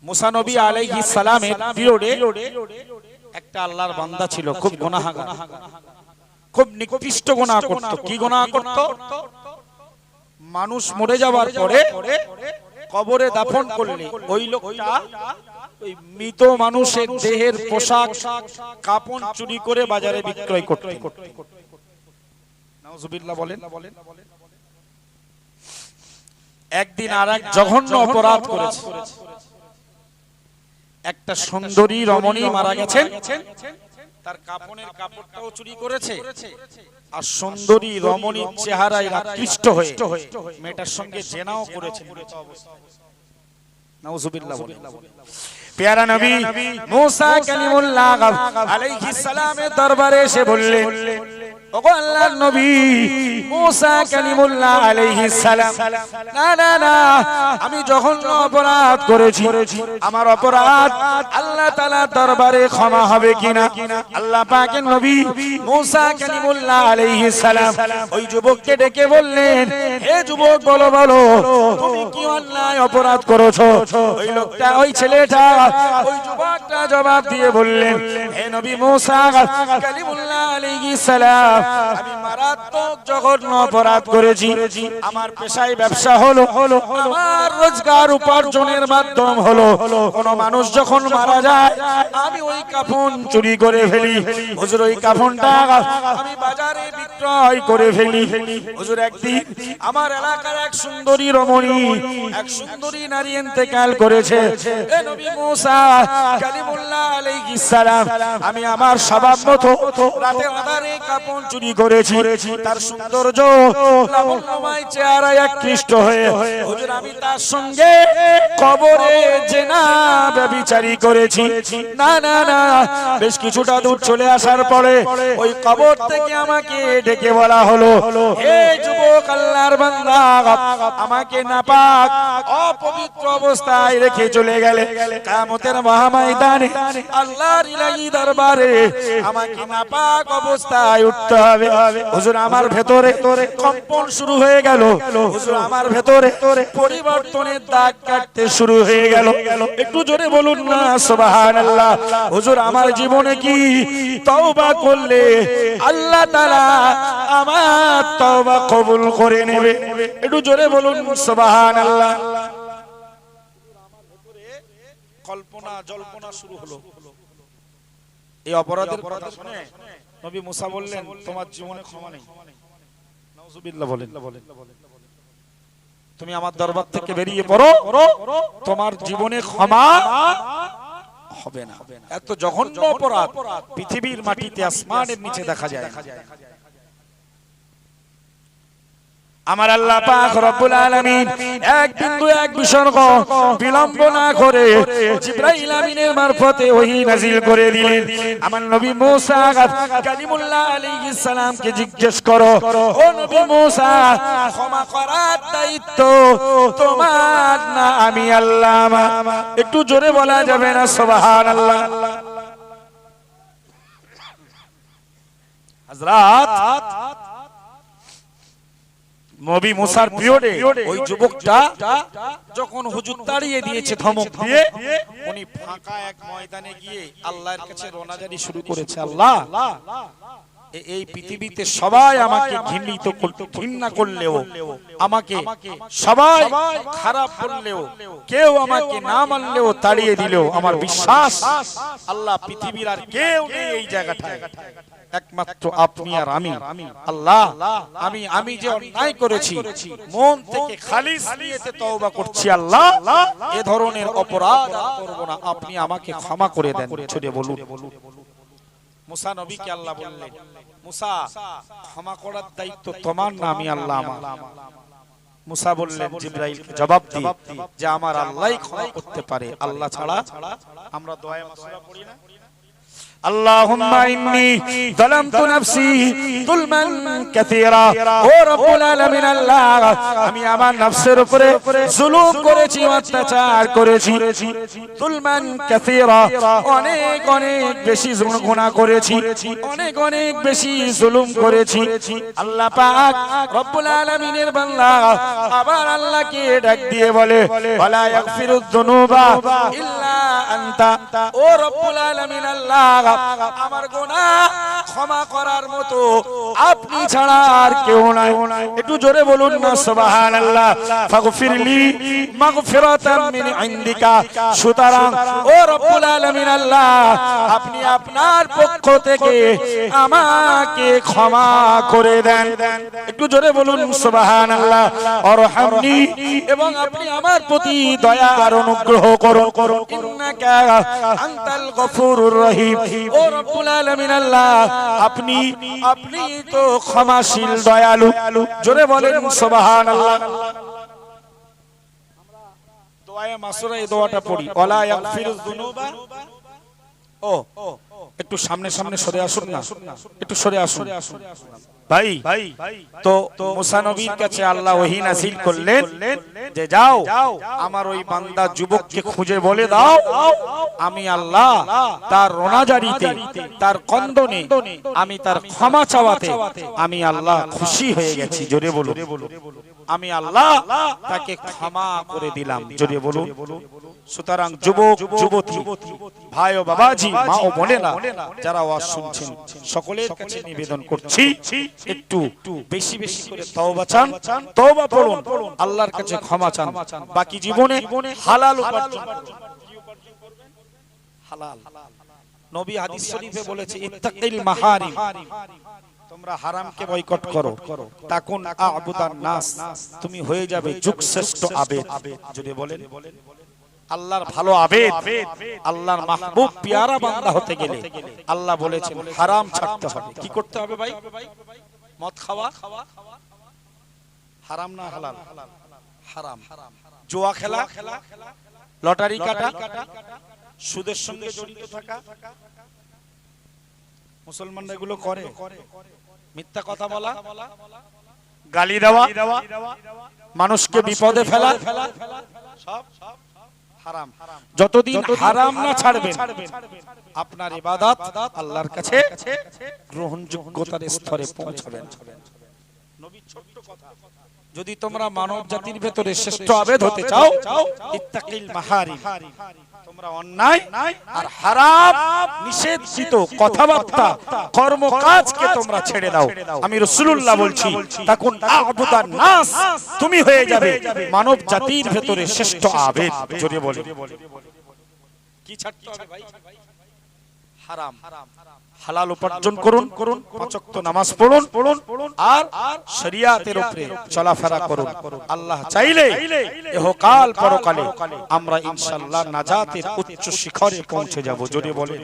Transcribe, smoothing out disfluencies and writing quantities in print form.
মুসা নবী আলাইহিস সালামের পিরিয়ডে একটা আল্লাহর বান্দা ছিল, খুব গুনাহগার, খুব নিকৃষ্ট গুনাহ করত। কি গুনাহ করত? মানুষ মরে যাওয়ার পরে কবরে দাফন করলে ওই লোকটা ওই মৃত মানুষের দেহের পোশাক কাপড় চুরি করে বাজারে বিক্রয় করত। নাউজুবিল্লাহ বলেন। একদিন আরেক জঘন্য অপরাধ করেছে। একটা সুন্দরী রমণী মারা গেছেন, তার কাফনের কাপড়টাও চুরি করেছে, আর সুন্দরী রমণীর চেহারায় আকৃষ্ট হয়ে মেয়েটার সঙ্গে জেনাও করেছে। নাউজুবিল্লাহ বলেন। প্যারা নবী মুসা কালিমুল্লাহ আলাইহিস সালামের দরবারে এসে বললেন, ওগো আল্লাহর নবী মুসা কালিমুল্লাহ আলাইহিস সালাম, না না না, আমি জঘন্য অপরাধ করেছি, আমার অপরাধ আল্লাহ তাআলার দরবারে ক্ষমা হবে কিনা? আল্লাহ পাকের নবী মুসা কালিমুল্লাহ আলাইহিস সালাম ওই যুবককে ডেকে বললেন, হে যুবক, বলো বলো তুমি কি অন্যায় অপরাধ করেছো? ওই লোকটা, ওই ছেলেটা, ওই যুবকটা জবাব দিয়ে বললেন, হে নবী মুসা কালিমুল্লাহ আলাইহিস সালাম, আমি মারাত্মক জঘন্য অপরাধ করেছি। আমার পেশায় ব্যবসা হলো, আমার রোজগার উপার্জনের মাধ্যম হলো কোন মানুষ যখন মারা যায় আমি ওই কাফন চুরি করে ফেলি। হুজুর, ওই কাফনটা আমি বাজারে বিক্রয় করে ফেলি। হুজুর, একদিন আমার এলাকার এক সুন্দরী রমণী, এক সুন্দরী নারী ইন্তেকাল করেছে। এ নবী মুসা কালিমুল্লাহ আলাইহিস সালাম, আমি আমার স্বভাব মতো রাতে আধারে কাফন চুরি করেছি। তার সৌন্দর্য লাবণ্যময় চেহারায় আকৃষ্ট হয়ে হুজুর আমি তার সঙ্গে কবরে জিনা ব্যভিচারী করেছি। না না না, বেশ কিছুটা দূর চলে আসার পরে ওই কবর থেকে আমাকে ডেকে বলা হলো, হে যুবক আল্লাহর বান্দা, আমাকে নাপাক অপবিত্র অবস্থায় রেখে চলে গেলে কিয়ামতের মহাময়দানে আল্লাহর ইলাহি দরবারে আমাকে নাপাক অবস্থায় উঠতে হবে। হুজুর, আমার ভেতরে কম্পন শুরু হয়ে গেল। হুজুর, আমার ভেতরে পরিবর্তনের দাগ কাটতে শুরু হয়ে গেল। একটু জোরে বলুন না সুবহানাল্লাহ। হুজুর, আমার জীবনে কি তওবা করলে আল্লাহ তাআলা আমার তওবা কবুল করে নেবে? একটু জোরে বলুন সুবহানাল্লাহ। কল্পনা জল্পনা শুরু হলো। এই অপরাধের কথা শুনে নবী মুসা বললেন, তোমার জীবনে ক্ষমা নেই। নাউজুবিল্লাহ বলেন। তুমি আমার দরবার থেকে বেরিয়ে পড়ো, তোমার জীবনে ক্ষমা হবে না। এত জঘন্য অপরাধ পৃথিবীর মাটিতে আসমানের নিচে দেখা যায়। আমার আল্লাহ পাক রব্বুল আলামিন এক বিন্দু এক বিসর্গ বিলম্ব না করে জিবরাইল আমিনের মারফতে ওহী নাযিল করে দিলেন। আমার নবী মুসা কালিমুল্লাহ আলাইহিস সালামকে জিজ্ঞেস করো, ও নবী মুসা, ক্ষমা করার দায়িত্ব তোমার না আমি আল্লাহ? একটু জোরে বলা যাবে না সুবহানাল্লাহ? হযরত নবী মুসার পিরিয়ডে ওই যুবকটা যখন হুজুর তাড়িয়ে দিয়েছে ধমক দিয়ে, উনি ফাঁকা এক ময়দানে গিয়ে আল্লাহর কাছে রোনাজারি শুরু করেছে, আল্লাহ, এই পৃথিবীতে সবাই আমাকে ঘৃণা করলেও, আমাকে সবাই খারাপ বললেও, কেউ আমাকে না মানলেও, তাড়িয়ে দিলেও, আমার বিশ্বাস আল্লাহ পৃথিবীর আর কেউ নেই এই জায়গাটায়, একমাত্র আপনি আর আমি। আল্লাহ, আমি যে অন্যায় করেছি মন থেকে খালিস নিয়তে তওবা করছি, আল্লাহ এ ধরনের অপরাধ আর করব না, আপনি আমাকে ক্ষমা করে দেন। ছুড়ে বলুন। মুসা নবীকে আল্লাহ বললেন, মুসা, ক্ষমা করার দায়িত্ব তোমার না আমি আল্লাহ আমার। মুসা বললেন জিবরাইলকে জবাব দিয়ে যে আমার আল্লাহই ক্ষমা করতে পারে, আল্লাহ ছাড়া। আমরা দোয়া মাসুরা পড়ি না, আল্লাহুম্মা ইন্নী যালামতু নাফসি যুলমান কাসীরা। ও রব্বুল আলামিন আল্লাহ, আমি আমার নফসের উপরে জুলুম করেছি, অত্যাচার করেছি। যুলমান কাসীরা, অনেক অনেক বেশি গুনাহ করেছি, অনেক অনেক বেশি জুলুম করেছি। আল্লাহ পাক রব্বুল আলামিনের বান্দা আবার আল্লাহকে ডাক দিয়ে বলে, ওয়ালা ইয়াগফিরুয যুনুবা ইল্লা আনতা। ও রব্বুল আলামিন আল্লাহ, আমার গুনাহ ক্ষমা করার মতো আপনি ছাড়া আর কেউ নাই। একটু জোরে বলুন না সুবহানাল্লাহ। ফাগফিরলি মাগফিরাতাম মিন ইনদিকা। সুতরাং ও রব্বুল আলামিন আল্লাহ, আপনি আপনার পক্ষ থেকে আমাকে ক্ষমা করে দেন। একটু জোরে বলুন সুবহানাল্লাহ। আরহামনি, এবং আপনি আমার প্রতি দয়া আর অনুগ্রহ করুন। ইন্নাকা আনতাল গফুরুর রহিম। ও রব্বুল আলামিন আল্লাহ, আপনি তো ক্ষমাশীল দয়ালু। জোরে বলেন সুবহানাল্লাহ। দোয়ায়ে মাসুরা এই দোয়াটা পড়ি, ওয়ালা ইয়াগফিরুয যুনুবা। ও একটু সামনে সামনে সরে আসুন না, একটু সরে আসুন ভাই। তো মুসা নবীর কাছে আল্লাহ ওহী নাযিল করলেন যে যাও আমার ওই বান্দা যুবককে খুঁজে বলে দাও, আমি আল্লাহ তার রোনাজারিতে, তার কন্দনে, আমি তার ক্ষমা চাওয়াতে আমি আল্লাহ খুশি হয়ে গেছি। জোরে বলুন, আমি আল্লাহ তাকে ক্ষমা করে দিলাম। জোরে বলুন। সুতরাং যুবক যুবতী, ভাই ও বাবাজি, মা ও বোনেরা যারা ওয়াজ শুনছেন, সকলের কাছে নিবেদন করছি একটু বেশি বেশি করে তওবা চান, তওবা পড়ুন, আল্লাহর কাছে ক্ষমা চান। বাকি জীবনে হালাল উপার্জন করুন। হালাল। নবী হাদিস শরীফে বলেছে, ইত্তাকিল মাহারিম, তোমরা হারামকে বয়কট করো, তাকুন আ'বুদান নাস, তুমি হয়ে যাবে যুগশ্রেষ্ঠ আবেদ। যদি বলেন আল্লাহর ভালো আবেদ, আল্লাহর মাহবুব পিয়ারা বান্দা হতে গেলে আল্লাহ বলেছেন হারাম ছাড়তে হবে। কি করতে হবে ভাই? মদ খাওয়া হারাম না হালাল? হারাম। জুয়া খেলা, লটারি কাটা, সুদের সঙ্গে জড়িত থাকা, মুসলমানরা এগুলো করে। মিথ্যা কথা বলা, গালি দেওয়া, মানুষকে বিপদে ফেলা, সব হারাম। যতদিন হারাম না ছাড়বেন আপনার ইবাদত আল্লাহর কাছে গ্রহণযোগ্যতার স্তরে পৌঁছাবেন। নবীর ছোট্ট কথা, যদি তোমরা মানব জাতির ভেতরে শ্রেষ্ঠ আবেদ হতে চাও, ইত্তাকিল মাহারিম, তোমরা অন্যায় আর হারাম নিষেধিত কথাবার্তা, কর্মকাজকে তোমরা ছেড়ে দাও। আমি রাসূলুল্লাহ বলছি, তাকুন আ'বুদান নাস, তুমি হয়ে যাবে মানব জাতির ভেতরে শ্রেষ্ঠ আবেদ। জোরে বলে কি ছাড়তে হবে ভাই? হারাম। হালাল উপার্জন করুন, পাঁচ ওয়াক্ত নামাজ পড়ুন, আর শরিয়াতের উপরে চলাফেরা করুন। আল্লাহ চাইলে ইহকাল পরকালে আমরা ইনশাআল্লাহ নাজাতের উচ্চ শিখরে পৌঁছে যাব। জোরে বলে